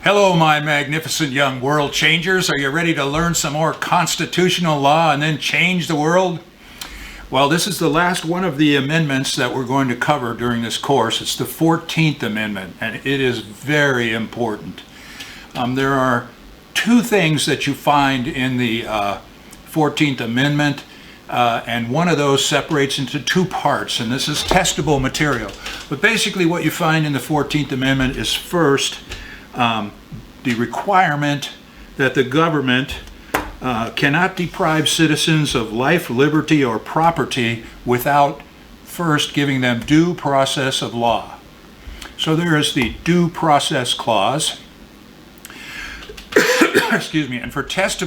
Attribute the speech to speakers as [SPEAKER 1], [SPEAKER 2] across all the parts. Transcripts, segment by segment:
[SPEAKER 1] Hello, my magnificent young world changers. Are you ready to learn some more constitutional law and then change the world? Well, this is the last one of the amendments that we're going to cover during this course. It's the 14th Amendment, and it is very important. There are two things that you find in the 14th Amendment, and one of those separates into two parts, and this is testable material. But basically what you find in the 14th Amendment is first, the requirement that the government cannot deprive citizens of life, liberty, or property without first giving them due process of law. So there is the due process clause. Excuse me, and for test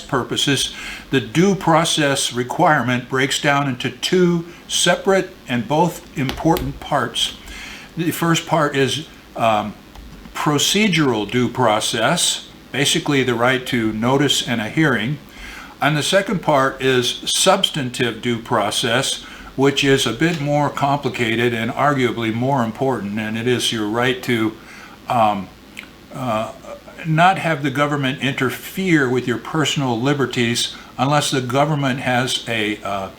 [SPEAKER 1] purposes, the due process requirement breaks down into two separate and both important parts. The first part is procedural due process, basically the right to notice and a hearing. And the second part is substantive due process, which is a bit more complicated and arguably more important, and it is your right to not have the government interfere with your personal liberties unless the government has a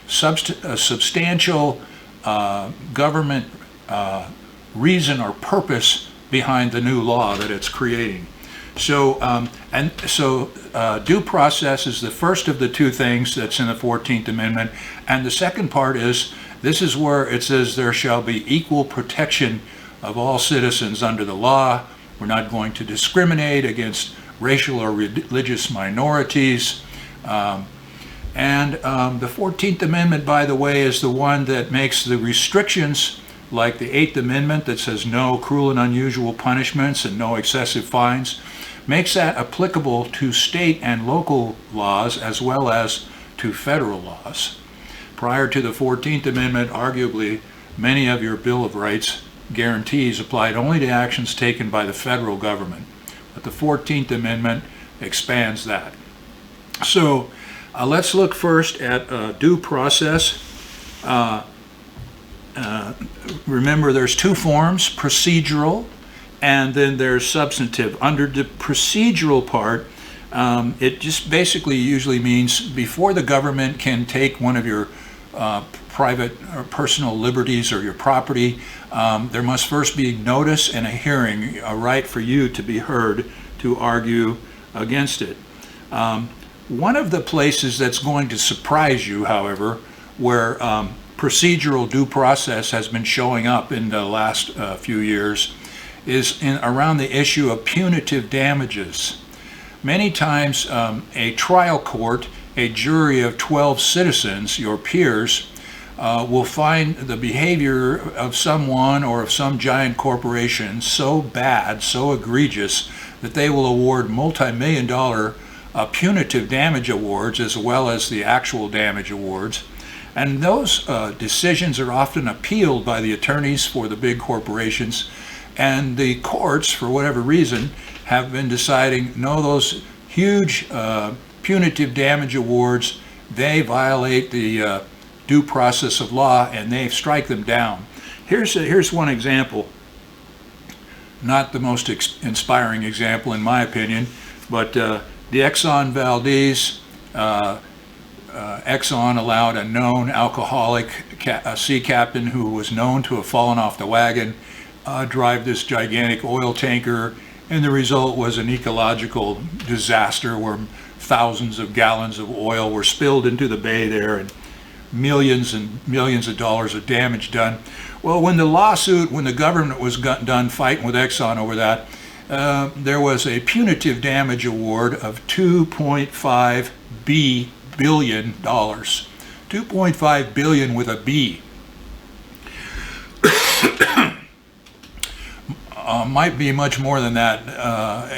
[SPEAKER 1] substantial government reason or purpose behind the new law that it's creating. So due process is the first of the two things that's in the 14th Amendment, and the second part is, this is where it says there shall be equal protection of all citizens under the law. We're not going to discriminate against racial or religious minorities. The 14th Amendment, by the way, is the one that makes the restrictions, like the 8th Amendment that says no cruel and unusual punishments and no excessive fines, makes that applicable to state and local laws as well as to federal laws. Prior to the 14th Amendment, arguably, many of your Bill of Rights guarantees applied only to actions taken by the federal government. But the 14th Amendment expands that. So let's look first at due process. Remember, there's two forms, procedural and then there's substantive. Under the procedural part, it just basically usually means before the government can take one of your private or personal liberties or your property, there must first be notice and a hearing, a right for you to be heard to argue against it. One of the places that's going to surprise you, however, where procedural due process has been showing up in the last few years is around the issue of punitive damages. Many times a trial court, a jury of 12 citizens, your peers, will find the behavior of someone or of some giant corporation so bad, so egregious, that they will award multi-million-dollar punitive damage awards as well as the actual damage awards. And those decisions are often appealed by the attorneys for the big corporations, and the courts, for whatever reason, have been deciding, no, those huge punitive damage awards, they violate the due process of law, and they strike them down. Here's one example, not the most inspiring example in my opinion, but the Exxon Valdez, Exxon allowed a known alcoholic sea captain who was known to have fallen off the wagon drive this gigantic oil tanker, and the result was an ecological disaster where thousands of gallons of oil were spilled into the bay there and millions of dollars of damage done. Well, when the government was done fighting with Exxon over that, there was a punitive damage award of $2.5 billion. 2.5 billion with a B. Might be much more than that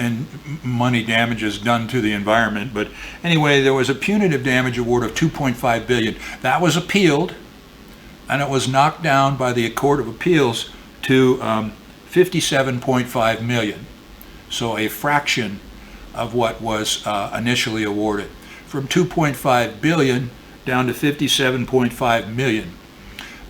[SPEAKER 1] in money damages done to the environment, but anyway, there was a punitive damage award of 2.5 billion. That was appealed, and it was knocked down by the Court of Appeals to 57.5 million. So a fraction of what was initially awarded. From 2.5 billion down to 57.5 million.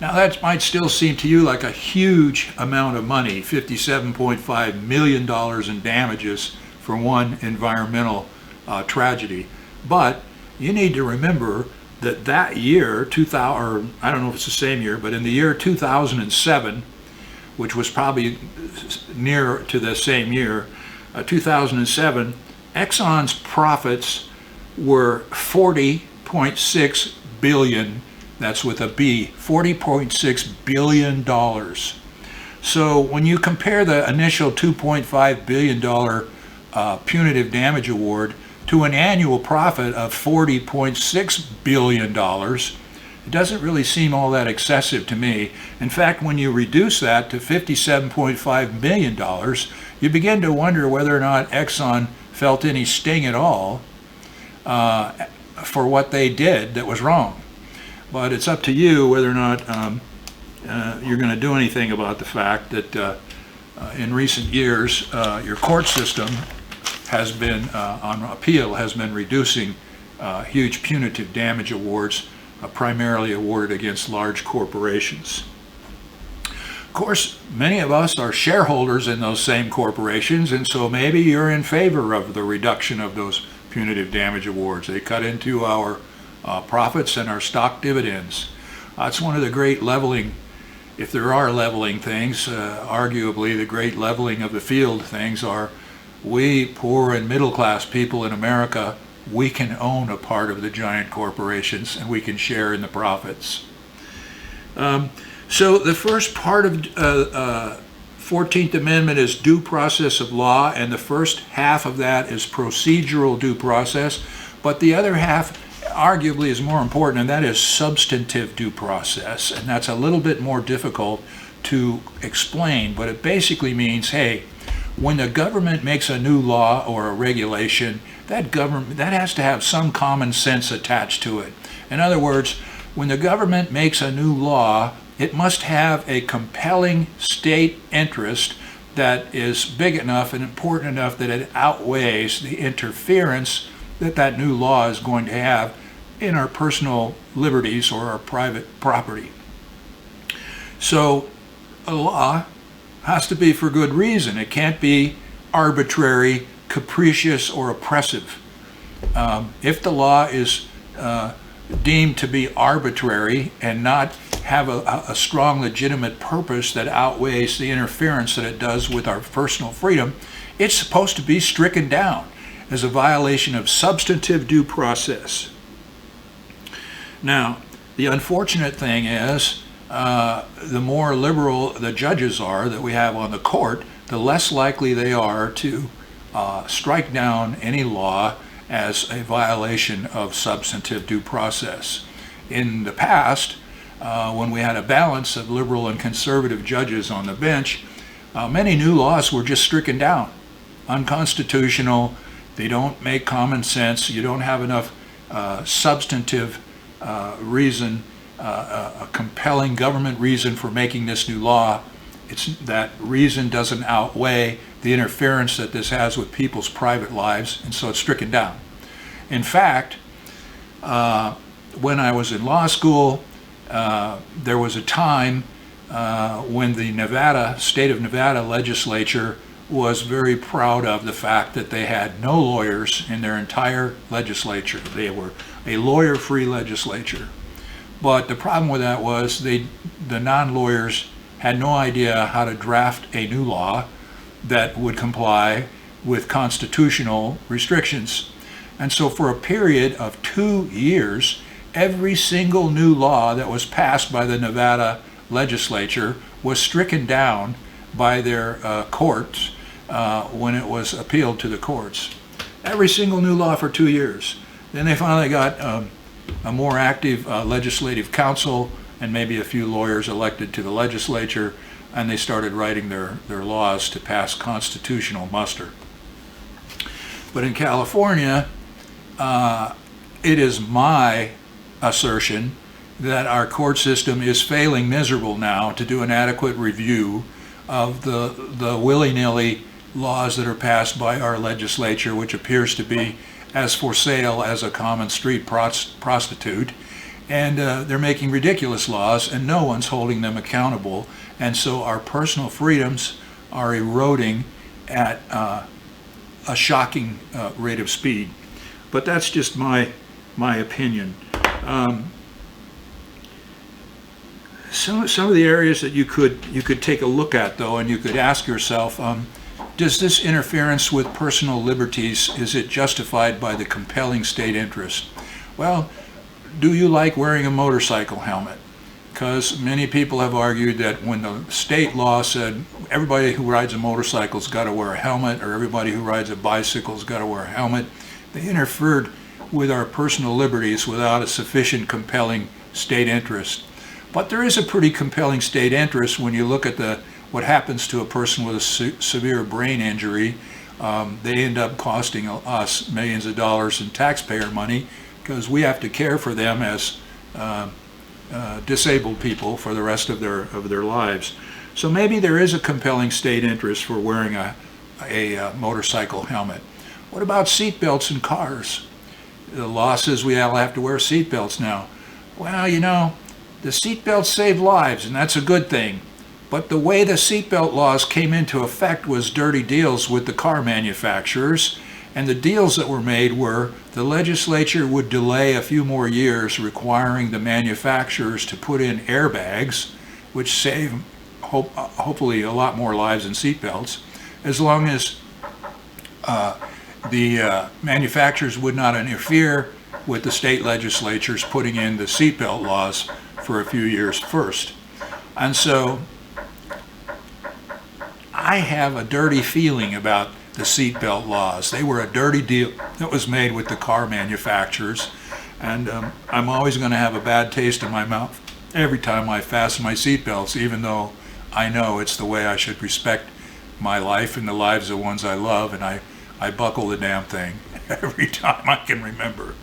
[SPEAKER 1] Now that might still seem to you like a huge amount of money, $57.5 million in damages for one environmental tragedy. But you need to remember that that year, 2000, or I don't know if it's the same year, but in the year 2007, which was probably near to the same year, 2007, Exxon's profits were 40.6 billion. That's with a B, $40.6 billion. So when you compare the initial $2.5 billion punitive damage award to an annual profit of $40.6 billion, it doesn't really seem all that excessive to me. In fact, when you reduce that to $57.5 million, you begin to wonder whether or not Exxon felt any sting at all for what they did that was wrong. But it's up to you whether or not you're going to do anything about the fact that in recent years your court system has been, on appeal, has been reducing huge punitive damage awards, primarily awarded against large corporations. Of course, many of us are shareholders in those same corporations, and so maybe you're in favor of the reduction of those punitive damage awards. They cut into our profits and our stock dividends. It's one of the great leveling, if there are leveling things, arguably the great leveling of the field things are we poor and middle class people in America, we can own a part of the giant corporations and we can share in the profits. So the first part of 14th Amendment is due process of law, and the first half of that is procedural due process, but the other half arguably is more important, and that is substantive due process, and that's a little bit more difficult to explain, but it basically means, hey, when the government makes a new law or a regulation, that has to have some common sense attached to it. In other words, when the government makes a new law, it must have a compelling state interest that is big enough and important enough that it outweighs the interference that that new law is going to have in our personal liberties or our private property. So a law has to be for good reason. It can't be arbitrary, capricious, or oppressive. If the law is deemed to be arbitrary and not have a strong legitimate purpose that outweighs the interference that it does with our personal freedom, it's supposed to be stricken down as a violation of substantive due process. Now, the unfortunate thing is the more liberal the judges are that we have on the court, the less likely they are to strike down any law as a violation of substantive due process. In the past, when we had a balance of liberal and conservative judges on the bench, many new laws were just stricken down. Unconstitutional, they don't make common sense, you don't have enough substantive reason, a compelling government reason for making this new law. That reason doesn't outweigh the interference that this has with people's private lives, and so it's stricken down. In fact, when I was in law school, there was a time when the state of Nevada legislature was very proud of the fact that they had no lawyers in their entire legislature. They were a lawyer-free legislature. But the problem with that was the non-lawyers had no idea how to draft a new law that would comply with constitutional restrictions. And so for a period of 2 years, every single new law that was passed by the Nevada legislature was stricken down by their courts when it was appealed to the courts. Every single new law for 2 years. Then they finally got a more active legislative council and maybe a few lawyers elected to the legislature, and they started writing their laws to pass constitutional muster. But in California, it is my assertion that our court system is failing miserable now to do an adequate review of the willy-nilly laws that are passed by our legislature, which appears to be as for sale as a common street prostitute. And they're making ridiculous laws, and no one's holding them accountable. And so our personal freedoms are eroding at a shocking rate of speed. But that's just my opinion. Some of the areas that you could take a look at, though, and you could ask yourself, does this interference with personal liberties, is it justified by the compelling state interest? Well, do you like wearing a motorcycle helmet? Because many people have argued that when the state law said everybody who rides a motorcycle's got to wear a helmet, or everybody who rides a bicycle's got to wear a helmet, they interfered with our personal liberties without a sufficient compelling state interest. But there is a pretty compelling state interest when you look at what happens to a person with a severe brain injury. They end up costing us millions of dollars in taxpayer money because we have to care for them as disabled people for the rest of their lives. So maybe there is a compelling state interest for wearing a motorcycle helmet. What about seat belts in cars? The law says we all have to wear seat belts now. Well, you know, the seat belts save lives, and that's a good thing. But the way the seatbelt laws came into effect was dirty deals with the car manufacturers, and the deals that were made were the legislature would delay a few more years requiring the manufacturers to put in airbags, which save hopefully a lot more lives than seatbelts, as long as the manufacturers would not interfere with the state legislatures putting in the seatbelt laws for a few years first. And so I have a dirty feeling about the seatbelt laws. They were a dirty deal that was made with the car manufacturers, and I'm always going to have a bad taste in my mouth every time I fasten my seatbelts, even though I know it's the way I should respect my life and the lives of ones I love, and I buckle the damn thing every time I can remember.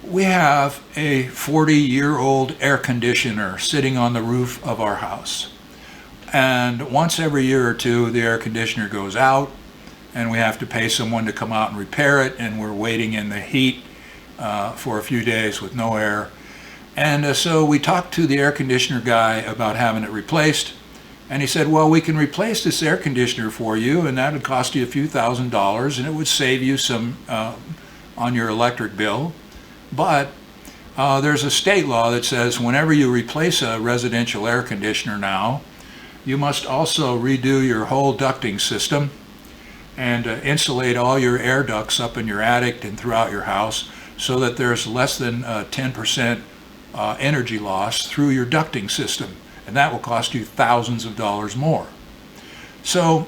[SPEAKER 1] We have a 40-year-old air conditioner sitting on the roof of our house. And once every year or two, the air conditioner goes out, and we have to pay someone to come out and repair it, and we're waiting in the heat for a few days with no air. And so we talked to the air conditioner guy about having it replaced, and he said, well, we can replace this air conditioner for you, and that would cost you a few $1,000s, and it would save you some on your electric bill. But there's a state law that says whenever you replace a residential air conditioner now, you must also redo your whole ducting system and insulate all your air ducts up in your attic and throughout your house so that there's less than 10% energy loss through your ducting system. And that will cost you thousands of dollars more. So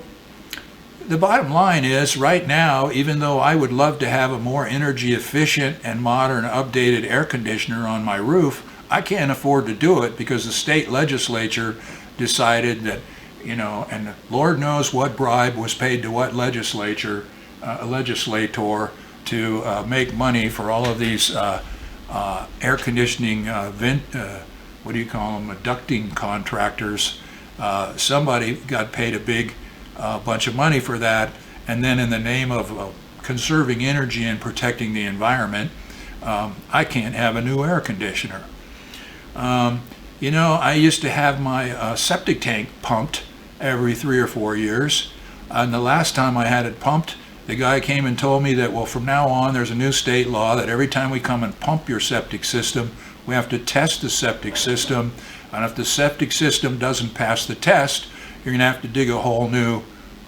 [SPEAKER 1] the bottom line is, right now, even though I would love to have a more energy efficient and modern updated air conditioner on my roof, I can't afford to do it because the state legislature decided that, you know, and Lord knows what bribe was paid to what legislator to make money for all of these air conditioning what do you call them, ducting contractors. Somebody got paid a big bunch of money for that, and then in the name of conserving energy and protecting the environment, I can't have a new air conditioner. You know, I used to have my septic tank pumped every 3 or 4 years, and the last time I had it pumped, the guy came and told me that, well, from now on there's a new state law that every time we come and pump your septic system, we have to test the septic system, and if the septic system doesn't pass the test, you're going to have to dig a whole new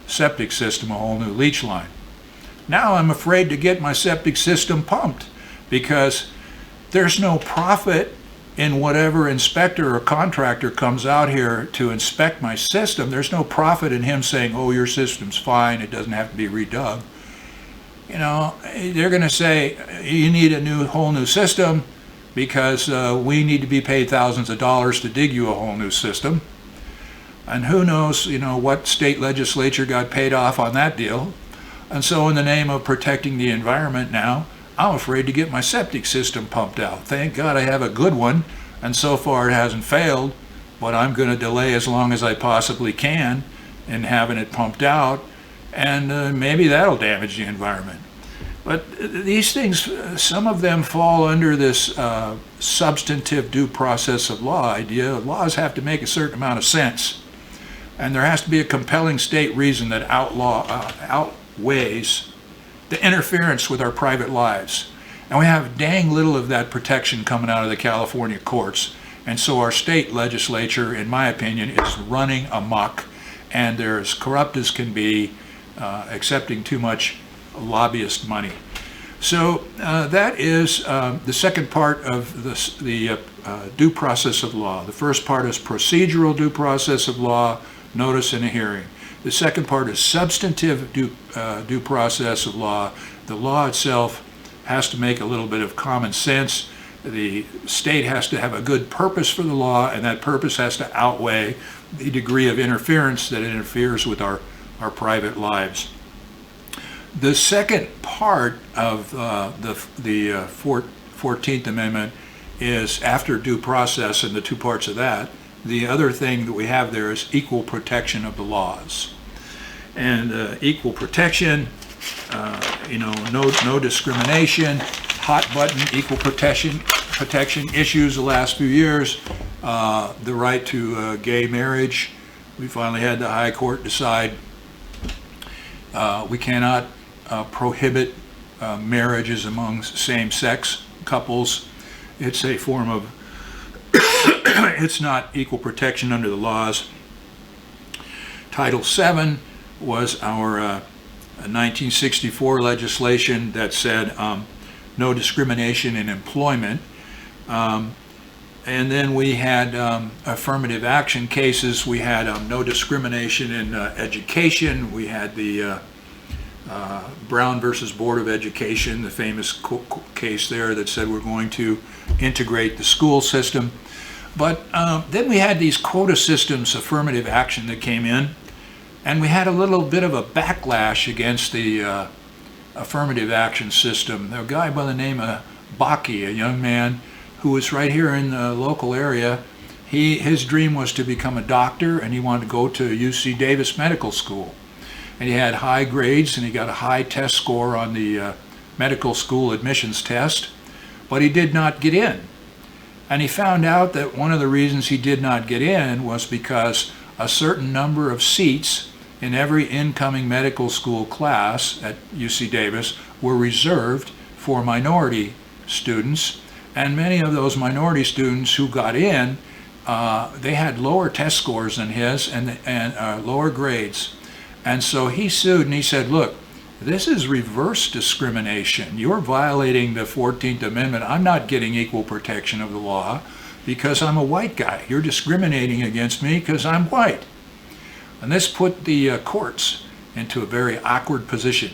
[SPEAKER 1] septic system, a whole new leach line. Now I'm afraid to get my septic system pumped because there's no profit in whatever inspector or contractor comes out here to inspect my system. There's no profit in him saying, oh, your system's fine, it doesn't have to be redug. You know, they're going to say, you need a whole new system because we need to be paid thousands of dollars to dig you a whole new system. And who knows, you know, what state legislature got paid off on that deal. And so in the name of protecting the environment now, I'm afraid to get my septic system pumped out. Thank God I have a good one, and so far it hasn't failed, but I'm going to delay as long as I possibly can in having it pumped out, and maybe that'll damage the environment. But these things, some of them fall under this substantive due process of law idea. Laws have to make a certain amount of sense. And there has to be a compelling state reason that outweighs the interference with our private lives. And we have dang little of that protection coming out of the California courts. And so our state legislature, in my opinion, is running amok, and they're as corrupt as can be, accepting too much lobbyist money. So that is the second part of the due process of law. The first part is procedural due process of law, notice in a hearing. The second part is substantive due process of law. The law itself has to make a little bit of common sense. The state has to have a good purpose for the law, and that purpose has to outweigh the degree of interference that interferes with our private lives. The second part of the 14th Amendment is, after due process and the two parts of that, the other thing that we have there is equal protection of the laws. And equal protection, no discrimination, hot button equal protection issues the last few years. The right to gay marriage. We finally had the High Court decide we cannot prohibit marriages among same-sex couples. It's a form of, it's not equal protection under the laws. Title VII was our 1964 legislation that said no discrimination in employment. And then we had affirmative action cases. We had no discrimination in education. We had the Brown versus Board of Education, the famous case there that said we're going to integrate the school system. But then we had these quota systems, affirmative action, that came in, and we had a little bit of a backlash against the affirmative action system. A guy by the name of Bakke, a young man who was right here in the local area, his dream was to become a doctor, and he wanted to go to UC Davis Medical School. And he had high grades, and he got a high test score on the medical school admissions test, but he did not get in. And he found out that one of the reasons he did not get in was because a certain number of seats in every incoming medical school class at UC Davis were reserved for minority students, and many of those minority students who got in, they had lower test scores than his and lower grades. And so he sued, and he said, look, this is reverse discrimination. You're violating the 14th Amendment. I'm not getting equal protection of the law because I'm a white guy. You're discriminating against me because I'm white. And this put the courts into a very awkward position,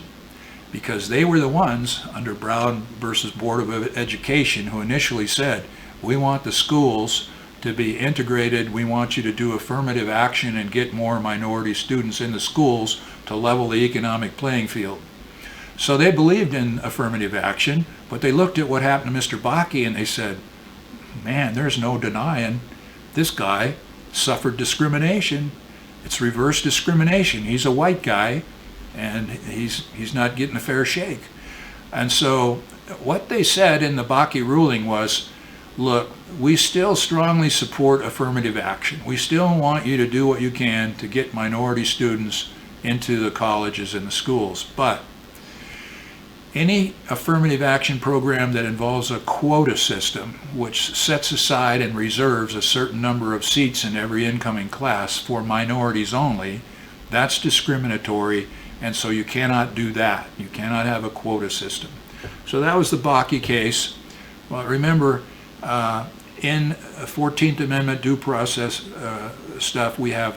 [SPEAKER 1] because they were the ones under Brown versus Board of Education who initially said, we want the schools to be integrated. We want you to do affirmative action and get more minority students in the schools to level the economic playing field. So they believed in affirmative action, but they looked at what happened to Mr. Bakke and they said, man, there's no denying this guy suffered discrimination. It's reverse discrimination. He's a white guy, and he's not getting a fair shake. And so what they said in the Bakke ruling was, look, we still strongly support affirmative action. We still want you to do what you can to get minority students into the colleges and the schools. But any affirmative action program that involves a quota system, which sets aside and reserves a certain number of seats in every incoming class for minorities only, that's discriminatory, and so you cannot do that. You cannot have a quota system. So that was the Bakke case. Well, remember, in 14th Amendment due process stuff, we have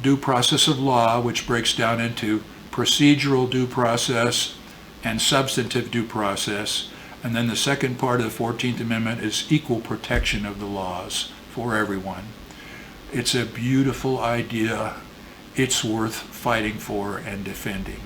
[SPEAKER 1] due process of law, which breaks down into procedural due process and substantive due process. And then the second part of the 14th Amendment is equal protection of the laws for everyone. It's a beautiful idea. It's worth fighting for and defending.